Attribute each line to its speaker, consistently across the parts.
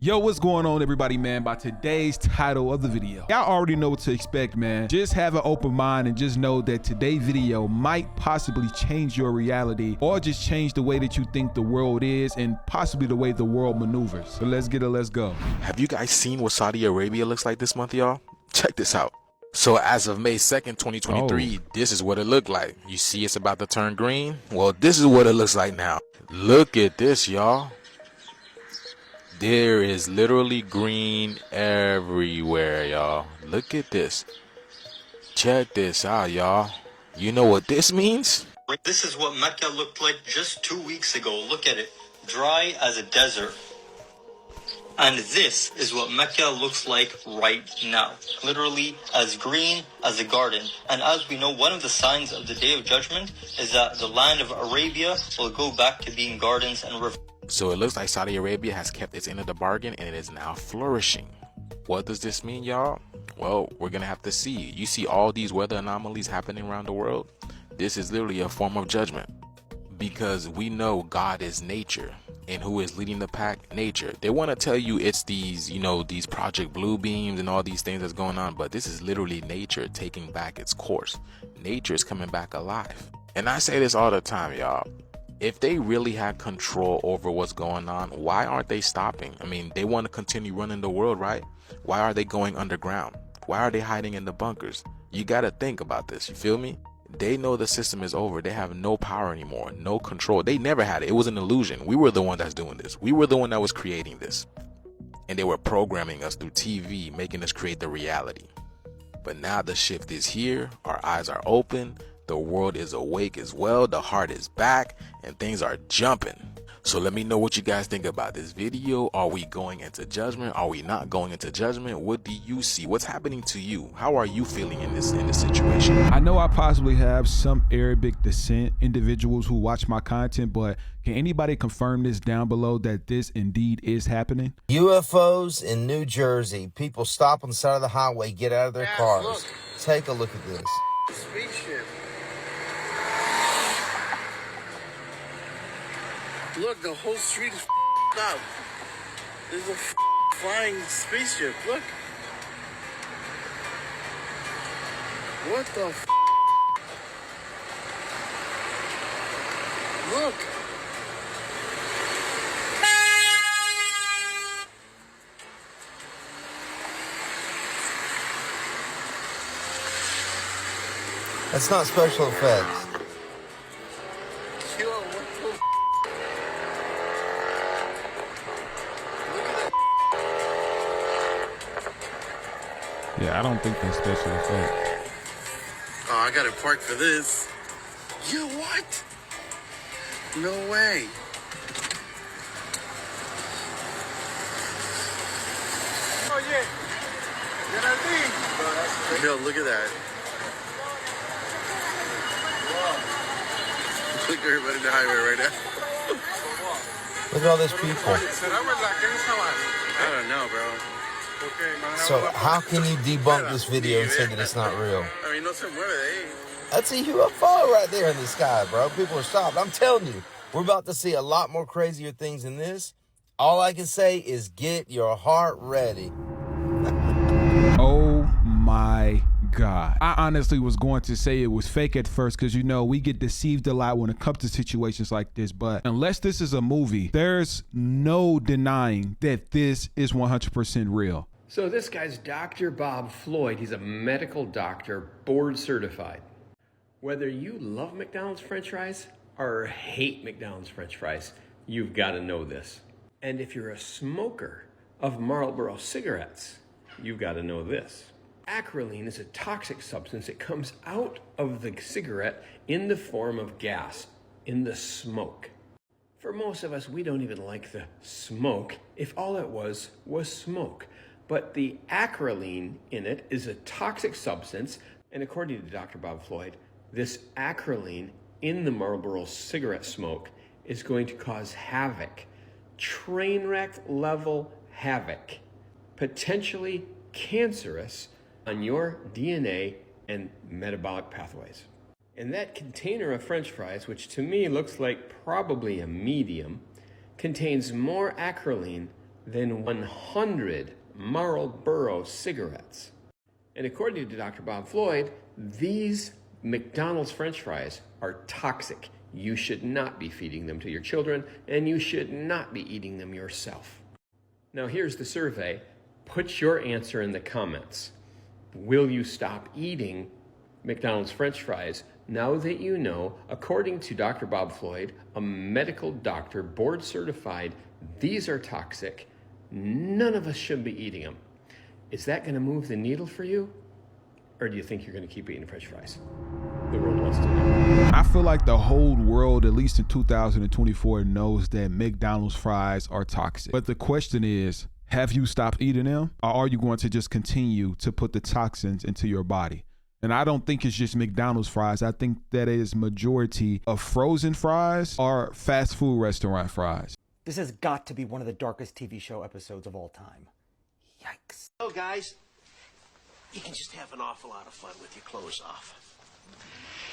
Speaker 1: Yo, what's going on, everybody, man? By today's title of the video, y'all already know what to expect, man. Just have an open mind and just know that today's video might possibly change your reality or just change the way that you think the world is and possibly the way the world maneuvers. So let's get it, let's go.
Speaker 2: Have you guys seen what Saudi Arabia looks like this month, y'all? Check this out. So as of May 2nd, 2023, This is what it looked like. You see it's about to turn green? Well, this is what it looks like now. Look at this, y'all. There is literally green everywhere, y'all. Look at this. Check this out, y'all. You know what this means?
Speaker 3: This is what Mecca looked like just 2 weeks ago. Look at it. Dry as a desert. And this is what Mecca looks like right now. Literally as green as a garden. And as we know, one of the signs of the Day of Judgment is that the land of Arabia will go back to being gardens and rivers.
Speaker 2: So it looks like Saudi Arabia has kept its end of the bargain and it is now flourishing. What does this mean, y'all? Well, we're gonna have to see. You see all these weather anomalies happening around the world? This is literally a form of judgment. Because we know God is nature. And who is leading the pack? Nature. They want to tell you it's these, these Project Blue Beams and all these things that's going on. But this is literally nature taking back its course. Nature is coming back alive. And I say this all the time, y'all. If they really had control over what's going on, why aren't they stopping? I mean, they want to continue running the world, right? Why are they going underground? Why are they hiding in the bunkers? You got to think about this. You feel me? They know the system is over. They have no power anymore, no control. They never had it. It was an illusion. We were the one that's doing this. We were the one that was creating this. And they were programming us through TV, making us create the reality. But now the shift is here. Our eyes are open. The world is awake as well. The heart is back and things are jumping. So let me know what you guys think about this video. Are we going into judgment? Are we not going into judgment? What do you see? What's happening to you? How are you feeling in this situation?
Speaker 1: I know I possibly have some Arabic descent individuals who watch my content, but can anybody confirm this down below that this indeed is happening?
Speaker 4: UFOs in New Jersey. People stop on the side of the highway, get out of their cars. Look. Take a look at this.
Speaker 5: Spaceship. Look, the whole street is up. There's a flying spaceship. Look. What the Look.
Speaker 4: That's not special effects.
Speaker 5: Yo, what the
Speaker 1: Yeah, I don't think that's special effect.
Speaker 5: Oh, I gotta park for this. Yo, what? No way. Oh, yeah. Yo, look at that. Look at everybody in the highway right now.
Speaker 4: Look at all these people.
Speaker 5: I don't know, bro.
Speaker 4: So how can you debunk this video and say that it's not real?
Speaker 5: I mean, no se mueve, eh?
Speaker 4: That's a UFO right there in the sky, bro. People are stopped. I'm telling you, we're about to see a lot more crazier things than this. All I can say is get your heart ready.
Speaker 1: Oh my God. I honestly was going to say it was fake at first because, we get deceived a lot when it comes to situations like this. But unless this is a movie, there's no denying that this is 100% real.
Speaker 6: So this guy's Dr. Bob Floyd. He's a medical doctor, board certified. Whether you love McDonald's French fries or hate McDonald's French fries, you've got to know this. And if you're a smoker of Marlboro cigarettes, you've got to know this. Acrolein is a toxic substance that comes out of the cigarette in the form of gas, in the smoke. For most of us, we don't even like the smoke if all it was smoke. But the acrolein in it is a toxic substance, and according to Dr. Bob Floyd, this acrolein in the Marlboro cigarette smoke is going to cause havoc, train wreck level havoc, potentially cancerous on your DNA and metabolic pathways. And that container of French fries, which to me looks like probably a medium, contains more acrolein than 100 Marlboro cigarettes. And according to Dr. Bob Floyd, these McDonald's French fries are toxic. You should not be feeding them to your children, and you should not be eating them yourself. Now here's the survey. Put your answer in the comments. Will you stop eating McDonald's French fries now that you know, according to Dr. Bob Floyd, a medical doctor, board certified, these are toxic. None of us should be eating them. Is that going to move the needle for you? Or do you think you're going to keep eating French fries? The world wants to know.
Speaker 1: I feel like the whole world, at least in 2024, knows that McDonald's fries are toxic. But the question is, have you stopped eating them? Or are you going to just continue to put the toxins into your body? And I don't think it's just McDonald's fries. I think that is majority of frozen fries or fast food restaurant fries.
Speaker 7: This has got to be one of the darkest TV show episodes of all time. Yikes.
Speaker 8: Oh, guys, you can just have an awful lot of fun with your clothes off.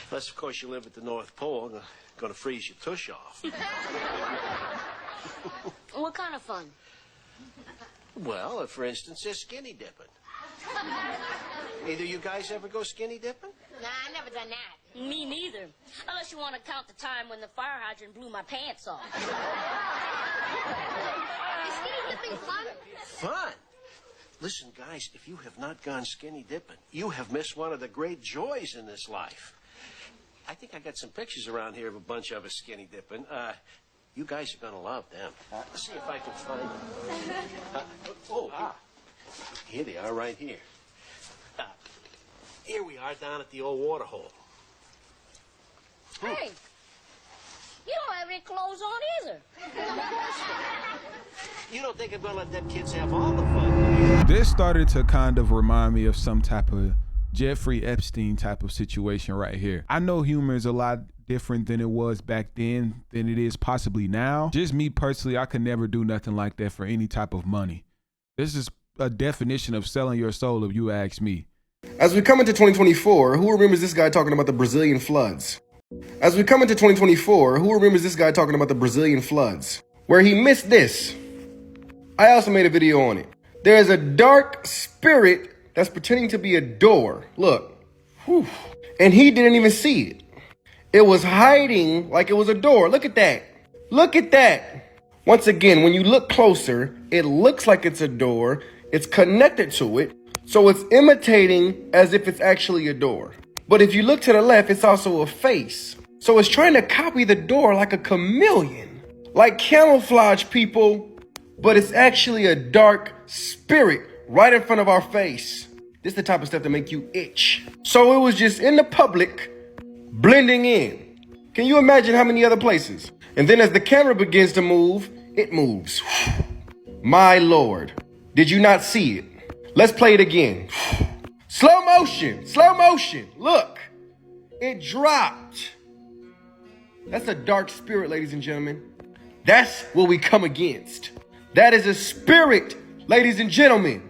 Speaker 8: Unless, of course, you live at the North Pole and are going to freeze your tush off.
Speaker 9: What kind of fun?
Speaker 8: Well, for instance, there's skinny dipping. Either you guys ever go skinny dipping?
Speaker 9: Nah, I never done that. Me neither. Unless you want to count the time when the fire hydrant blew my pants off. Is skinny dipping fun?
Speaker 8: Fun? Listen, guys, if you have not gone skinny dipping, you have missed one of the great joys in this life. I think I got some pictures around here of a bunch of us skinny dipping. You guys are going to love them. Let's see if I can find them. Here they are right here. Here we are down at the old water hole.
Speaker 9: Hey, you don't have any clothes on either.
Speaker 8: You don't think I'm going to let them kids have all the fun?
Speaker 1: This started to kind of remind me of some type of Jeffrey Epstein type of situation right here. I know humor is a lot different than it was back then than it is possibly now. Just me personally, I could never do nothing like that for any type of money. This is a definition of selling your soul if you ask me.
Speaker 10: As we come into 2024, who remembers this guy talking about the Brazilian floods? As we come into 2024, who remembers this guy talking about the Brazilian floods? Where he missed this. I also made a video on it. There is a dark spirit that's pretending to be a door. Look. Whew. And he didn't even see it. It was hiding like it was a door. Look at that. Look at that. Once again, when you look closer, it looks like it's a door. It's connected to it. So it's imitating as if it's actually a door. But if you look to the left, it's also a face. So it's trying to copy the door like a chameleon. Like camouflage, people. But it's actually a dark spirit right in front of our face. This is the type of stuff that make you itch. So it was just in the public, blending in. Can you imagine how many other places? And then as the camera begins to move, it moves. My Lord, did you not see it? Let's play it again. Slow motion, look, it dropped. That's a dark spirit, ladies and gentlemen. That's what we come against. That is a spirit, ladies and gentlemen.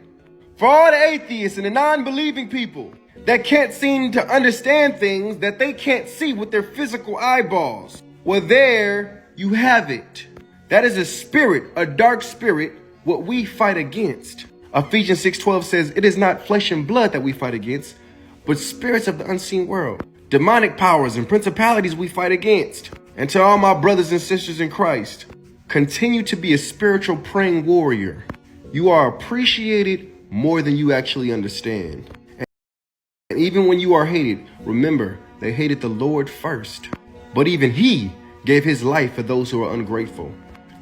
Speaker 10: For all the atheists and the non-believing people that can't seem to understand things that they can't see with their physical eyeballs. Well, there you have it. That is a spirit, a dark spirit, what we fight against. Ephesians 6:12 says, it is not flesh and blood that we fight against, but spirits of the unseen world. Demonic powers and principalities we fight against. And to all my brothers and sisters in Christ, continue to be a spiritual praying warrior. You are appreciated more than you actually understand. And even when you are hated, remember, they hated the Lord first. But even he gave his life for those who are ungrateful.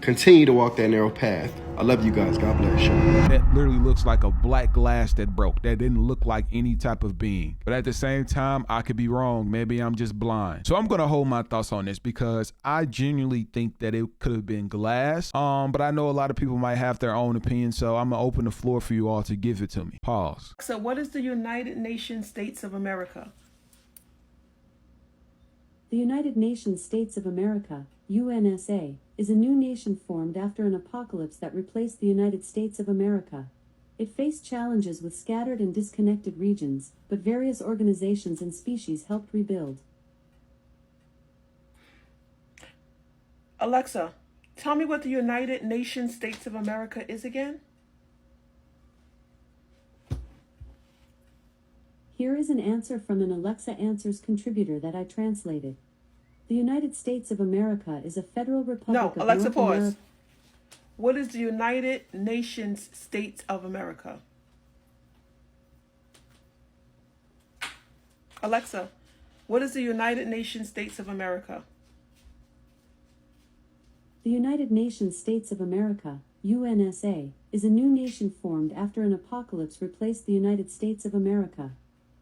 Speaker 10: Continue to walk that narrow path. I love you guys. God bless you.
Speaker 1: That literally looks like a black glass that broke. That didn't look like any type of being. But at the same time, I could be wrong. Maybe I'm just blind. So I'm going to hold my thoughts on this because I genuinely think that it could have been glass. But I know a lot of people might have their own opinion. So I'm going to open the floor for you all to give it to me. Pause.
Speaker 11: So what is the United Nations States of America?
Speaker 12: The United Nations States of America, UNSA, is a new nation formed after an apocalypse that replaced the United States of America. It faced challenges with scattered and disconnected regions, but various organizations and species helped rebuild.
Speaker 11: Alexa, Tell me what the United Nations States of America is again.
Speaker 12: Here is an answer from an Alexa Answers contributor that I translated. The United States of America is a federal republic of
Speaker 11: Alexa,
Speaker 12: North
Speaker 11: pause.
Speaker 12: America.
Speaker 11: What is the United Nations States of America? Alexa, what is the United Nations States of America?
Speaker 12: The United Nations States of America, UNSA, is a new nation formed after an apocalypse replaced the United States of America.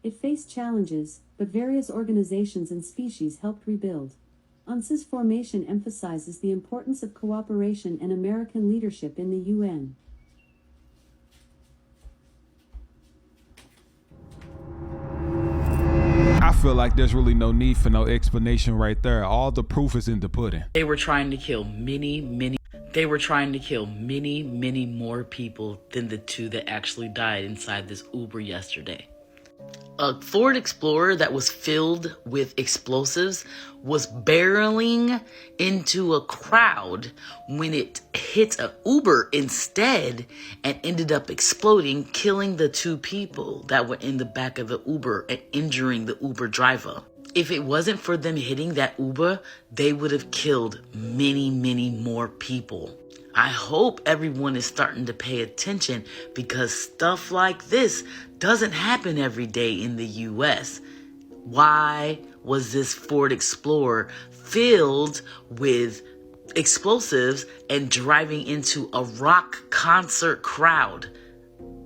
Speaker 12: It faced challenges, but various organizations and species helped rebuild. UNSA's formation emphasizes the importance of cooperation and American leadership in the UN.
Speaker 1: I feel like there's really no need for no explanation right there. All the proof is in the pudding.
Speaker 13: They were trying to kill many more people than the two that actually died inside this Uber yesterday. A Ford Explorer that was filled with explosives was barreling into a crowd when it hit an Uber instead and ended up exploding, killing the two people that were in the back of the Uber and injuring the Uber driver. If it wasn't for them hitting that Uber, they would have killed many more people. I hope everyone is starting to pay attention because stuff like this doesn't happen every day in the US. Why was this Ford Explorer filled with explosives and driving into a rock concert crowd?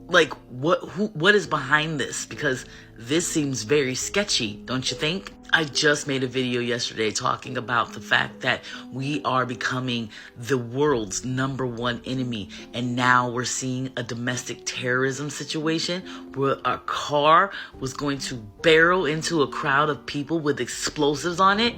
Speaker 13: Like, what is behind this? Because this seems very sketchy, don't you think? I just made a video yesterday talking about the fact that we are becoming the world's #1 enemy. And now we're seeing a domestic terrorism situation where a car was going to barrel into a crowd of people with explosives on it.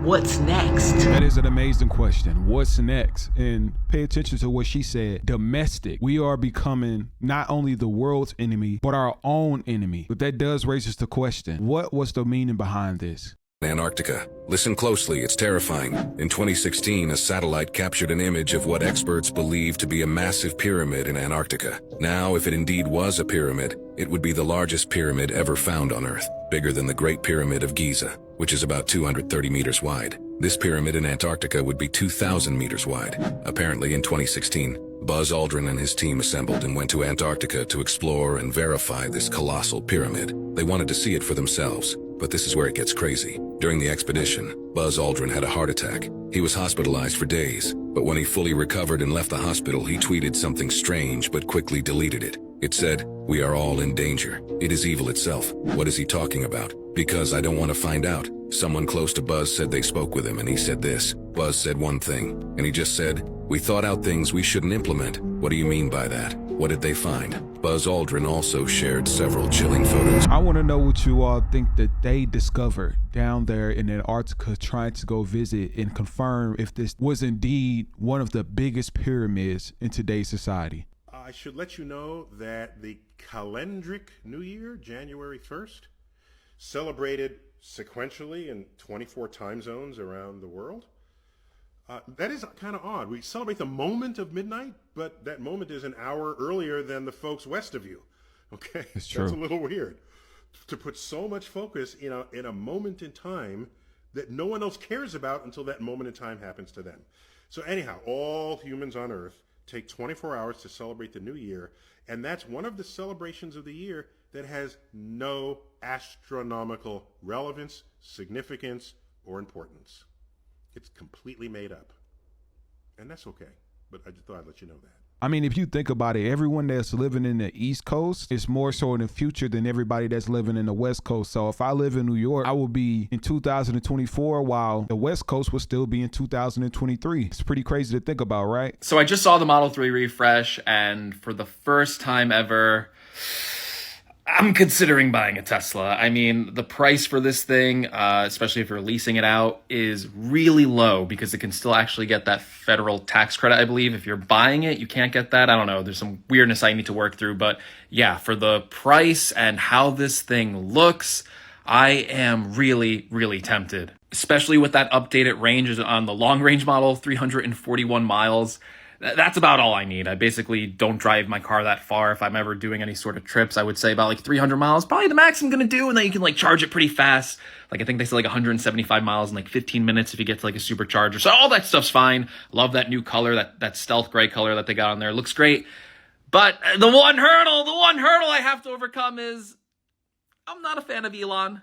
Speaker 13: What's next?
Speaker 1: That is an amazing question. What's next? And pay attention to what she said. Domestic. We are becoming not only the world's enemy, but our own enemy. But that does raise us the question. What was the meaning behind this?
Speaker 14: Antarctica. Listen closely, it's terrifying. In 2016, a satellite captured an image of what experts believe to be a massive pyramid in Antarctica. Now, if it indeed was a pyramid, it would be the largest pyramid ever found on Earth, bigger than the Great Pyramid of Giza, which is about 230 meters wide. This pyramid in Antarctica would be 2,000 meters wide. Apparently, in 2016, Buzz Aldrin and his team assembled and went to Antarctica to explore and verify this colossal pyramid. They wanted to see it for themselves. But this is where it gets crazy. During the expedition, Buzz Aldrin had a heart attack. He was hospitalized for days, but when he fully recovered and left the hospital, he tweeted something strange but quickly deleted it. It said, "We are all in danger. It is evil itself." What is he talking about? Because I don't want to find out. Someone close to Buzz said they spoke with him and he said this. Buzz said one thing, and he just said, "We thought out things we shouldn't implement." What do you mean by that? What did they find? Buzz Aldrin also shared several chilling photos.
Speaker 1: I want to know what you all think that they discovered down there in Antarctica trying to go visit and confirm if this was indeed one of the biggest pyramids in today's society.
Speaker 15: I should let you know that the calendric New Year, January 1st, celebrated sequentially in 24 time zones around the world. That is kind of odd. We celebrate the moment of midnight, but that moment is an hour earlier than the folks west of you. Okay,
Speaker 1: it's true.
Speaker 15: That's a little weird. To put so much focus in a moment in time that no one else cares about until that moment in time happens to them. So anyhow, all humans on Earth take 24 hours to celebrate the new year, and that's one of the celebrations of the year that has no astronomical relevance, significance, or importance. It's completely made up. And that's okay. But I just thought I'd let you know that.
Speaker 1: I mean, if you think about it, everyone that's living in the East Coast is more so in the future than everybody that's living in the West Coast. So if I live in New York, I will be in 2024 while the West Coast will still be in 2023. It's pretty crazy to think about, right?
Speaker 16: So I just saw the Model 3 refresh, and for the first time ever, I'm considering buying a Tesla. I mean, the price for this thing, especially if you're leasing it out, is really low because it can still actually get that federal tax credit, I believe. If you're buying it, you can't get that. I don't know. There's some weirdness I need to work through. But yeah, for the price and how this thing looks, I am really, really tempted, especially with that updated range on the long range model, 341 miles. That's about all I need. I basically don't drive my car that far. If I'm ever doing any sort of trips, I would say about like 300 miles, probably the max I'm going to do. And then you can like charge it pretty fast. Like I think they say like 175 miles in like 15 minutes if you get to like a supercharger. So all that stuff's fine. Love that new color, that stealth gray color that they got on there. It looks great. But the one hurdle I have to overcome is I'm not a fan of Elon.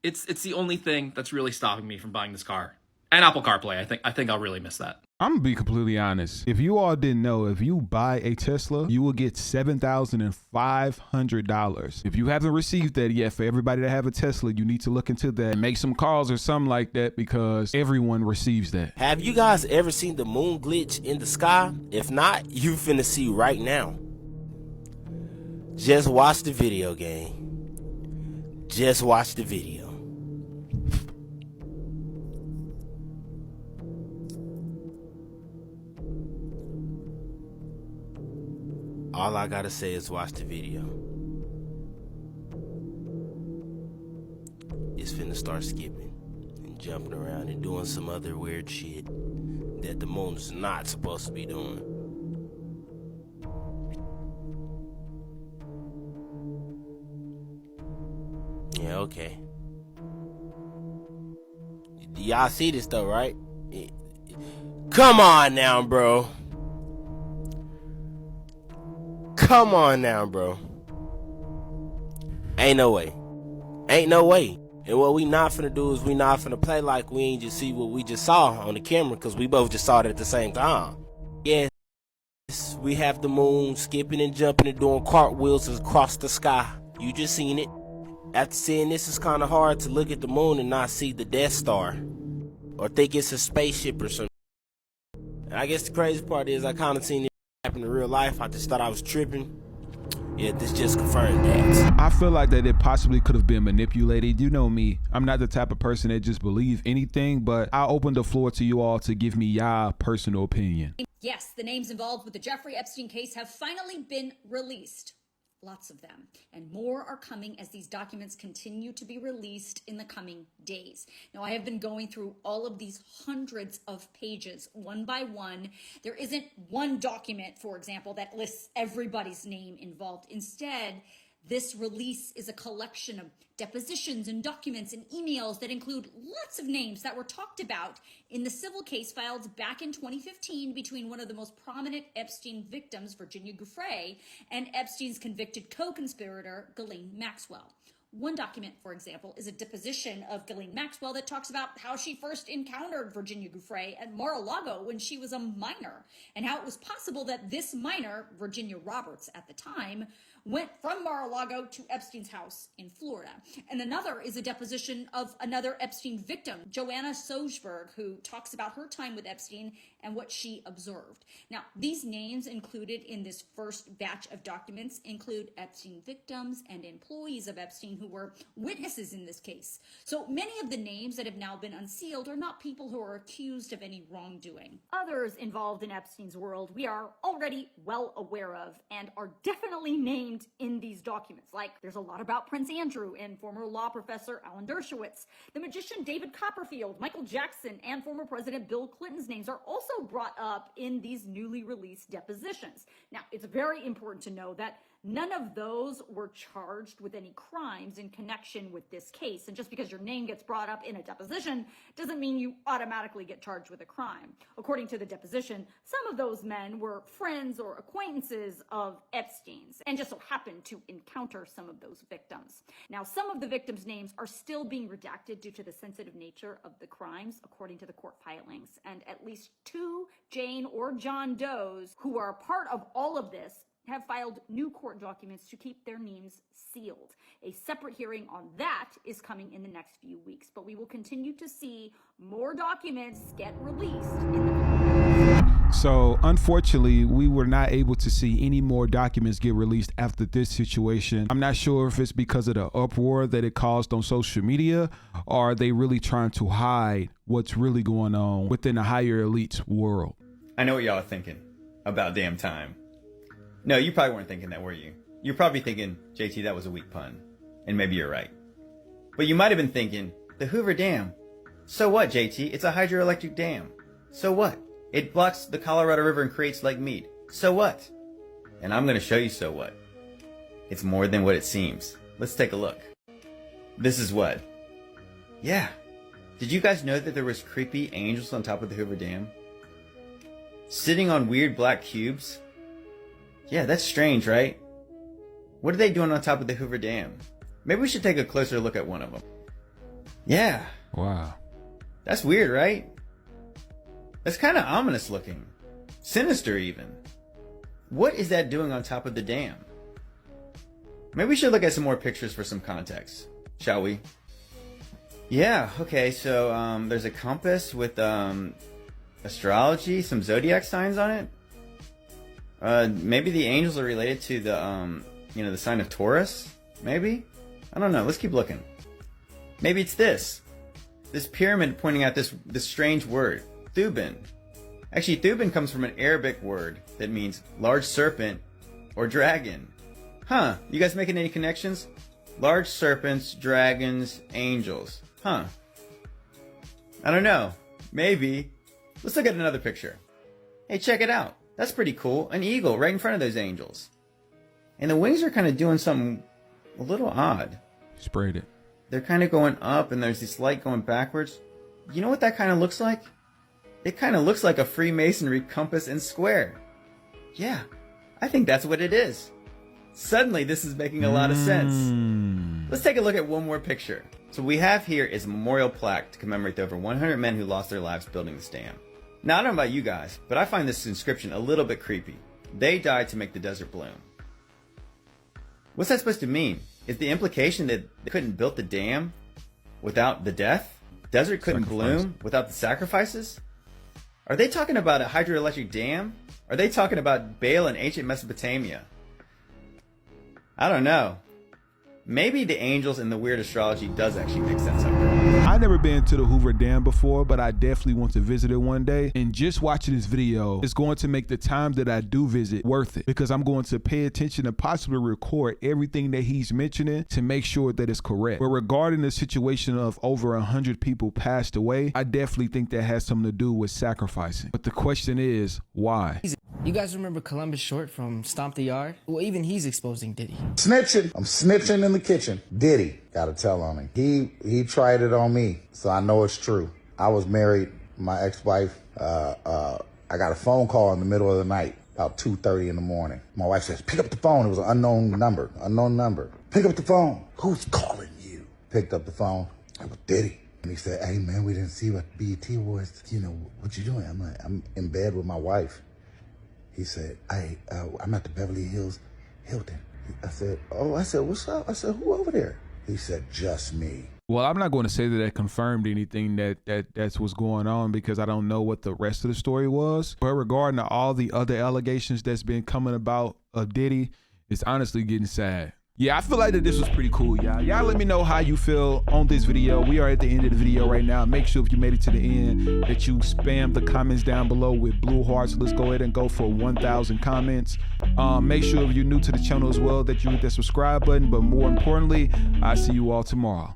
Speaker 16: It's the only thing that's really stopping me from buying this car. And Apple CarPlay. I think I'll really miss that.
Speaker 1: I'm gonna be completely honest. If you all didn't know, if you buy a Tesla, you will get $7,500. If you haven't received that yet, for everybody that have a Tesla, you need to look into that and make some calls or something like that, because everyone receives that.
Speaker 17: Have you guys ever seen the moon glitch in the sky? If not, you finna see right now. Just watch the video, gang. Just watch the video. All I gotta say is watch the video. It's finna start skipping and jumping around and doing some other weird shit that the moon's not supposed to be doing. Yeah, okay. Y'all see this though, right? Come on now, bro. Come on now, bro. Ain't no way. Ain't no way. And what we not finna do is we not finna play like we ain't just see what we just saw on the camera, because we both just saw it at the same time. Yes, we have the moon skipping and jumping and doing cartwheels across the sky. You just seen it. After seeing this, it's kind of hard to look at the moon and not see the Death Star or think it's a spaceship or something. And I guess the crazy part is I kind of seen it happen in real life. I just thought I was tripping. Yeah, this just confirmed that.
Speaker 1: I feel like that it possibly could have been manipulated. You know me, I'm not the type of person that just believe anything, but I open the floor to you all to give me your personal opinion.
Speaker 18: Yes, the names involved with the Jeffrey Epstein case have finally been released. Lots of them. And more are coming as these documents continue to be released in the coming days. Now, I have been going through all of these hundreds of pages one by one. There isn't one document, for example, that lists everybody's name involved. Instead, this release is a collection of depositions and documents and emails that include lots of names that were talked about in the civil case filed back in 2015 between one of the most prominent Epstein victims, Virginia Giuffre, and Epstein's convicted co-conspirator, Ghislaine Maxwell. One document, for example, is a deposition of Ghislaine Maxwell that talks about how she first encountered Virginia Giuffre at Mar-a-Lago when she was a minor, and how it was possible that this minor, Virginia Roberts at the time, went from Mar-a-Lago to Epstein's house in Florida. And another is a deposition of another Epstein victim, Joanna Sojberg, who talks about her time with Epstein and what she observed. Now, these names included in this first batch of documents include Epstein victims and employees of Epstein who were witnesses in this case. So many of the names that have now been unsealed are not people who are accused of any wrongdoing. Others involved in Epstein's world we are already well aware of and are definitely named in these documents. Like, there's a lot about Prince Andrew and former law professor Alan Dershowitz. The magician David Copperfield, Michael Jackson, and former President Bill Clinton's names are also brought up in these newly released depositions. Now, it's very important to know that none of those were charged with any crimes in connection with this case. And just because your name gets brought up in a deposition doesn't mean you automatically get charged with a crime. According to the deposition, some of those men were friends or acquaintances of Epstein's and just so happened to encounter some of those victims. Now, some of the victims' names are still being redacted due to the sensitive nature of the crimes, according to the court filings. And at least 2 Jane or John Does, who are part of all of this, have filed new court documents to keep their names sealed. A separate hearing on that is coming in the next few weeks, but we will continue to see more documents get released in the
Speaker 1: So unfortunately, we were not able to see any more documents get released after this situation. I'm not sure if it's because of the uproar that it caused on social media, or are they really trying to hide what's really going on within the higher elites world.
Speaker 19: I know what y'all are thinking. About damn time. No, you probably weren't thinking that, were you? You're probably thinking, JT, that was a weak pun. And maybe you're right. But you might have been thinking, the Hoover Dam. So what, JT? It's a hydroelectric dam. So what? It blocks the Colorado River and creates Lake Mead. So what? And I'm going to show you so what. It's more than what it seems. Let's take a look. This is what? Yeah. Did you guys know that there was creepy angels on top of the Hoover Dam? Sitting on weird black cubes? Yeah, that's strange, right? What are they doing on top of the Hoover Dam? Maybe we should take a closer look at one of them. Yeah.
Speaker 1: Wow.
Speaker 19: That's weird, right? That's kind of ominous looking. Sinister even. What is that doing on top of the dam? Maybe we should look at some more pictures for some context, shall we? Yeah, okay, so there's a compass with astrology, some zodiac signs on it. Maybe the angels are related to the, the sign of Taurus? Maybe? I don't know, let's keep looking. Maybe it's this. This pyramid pointing out this strange word, Thuban. Actually, Thuban comes from an Arabic word that means large serpent or dragon. Huh, you guys making any connections? Large serpents, dragons, angels. Huh. I don't know. Maybe. Let's look at another picture. Hey, check it out. That's pretty cool. An eagle right in front of those angels. And the wings are kind of doing something a little odd.
Speaker 1: Sprayed it.
Speaker 19: They're kind of going up and there's this light going backwards. You know what that kind of looks like? It kind of looks like a Freemasonry compass and square. Yeah, I think that's what it is. Suddenly, this is making a lot of sense. Let's take a look at one more picture. So what we have here is a memorial plaque to commemorate the over 100 men who lost their lives building this dam. Now, I don't know about you guys, but I find this inscription a little bit creepy. They died to make the desert bloom. What's that supposed to mean? Is the implication that they couldn't build the dam without the death? Desert couldn't bloom without the sacrifices? Are they talking about a hydroelectric dam? Are they talking about Baal in ancient Mesopotamia? I don't know. Maybe the angels and the weird astrology does actually make sense up there.
Speaker 1: I've never been to the Hoover Dam before, but I definitely want to visit it one day. And just watching this video is going to make the time that I do visit worth it, because I'm going to pay attention and possibly record everything that he's mentioning to make sure that it's correct. But regarding the situation of over 100 people passed away, I definitely think that has something to do with sacrificing. But the question is, why?
Speaker 20: You guys remember Columbus Short from Stomp the Yard? Well, even he's exposing Diddy.
Speaker 21: Snitching. I'm snitching in the kitchen. Diddy. Gotta tell on him. He tried it on me, so I know it's true. I was married. My ex-wife, I got a phone call in the middle of the night, about 2:30 in the morning. My wife says, pick up the phone. It was an unknown number. Pick up the phone. Who's calling you? Picked up the phone. It was Diddy. And he said, hey man, we didn't see what BET was. You know, what you doing? I'm in bed with my wife. He said, hey, I'm at the Beverly Hills Hilton. I said, what's up? I said, who over there? He said, just me.
Speaker 1: Well, I'm not going to say that that confirmed anything that's what's going on, because I don't know what the rest of the story was. But regarding to all the other allegations that's been coming about Diddy, it's honestly getting sad. Yeah, I feel like that this was pretty cool, y'all. Y'all let me know how you feel on this video. We are at the end of the video right now. Make sure if you made it to the end that you spam the comments down below with blue hearts. Let's go ahead and go for 1,000 comments. Make sure if you're new to the channel as well that you hit that subscribe button. But more importantly, I'll see you all tomorrow.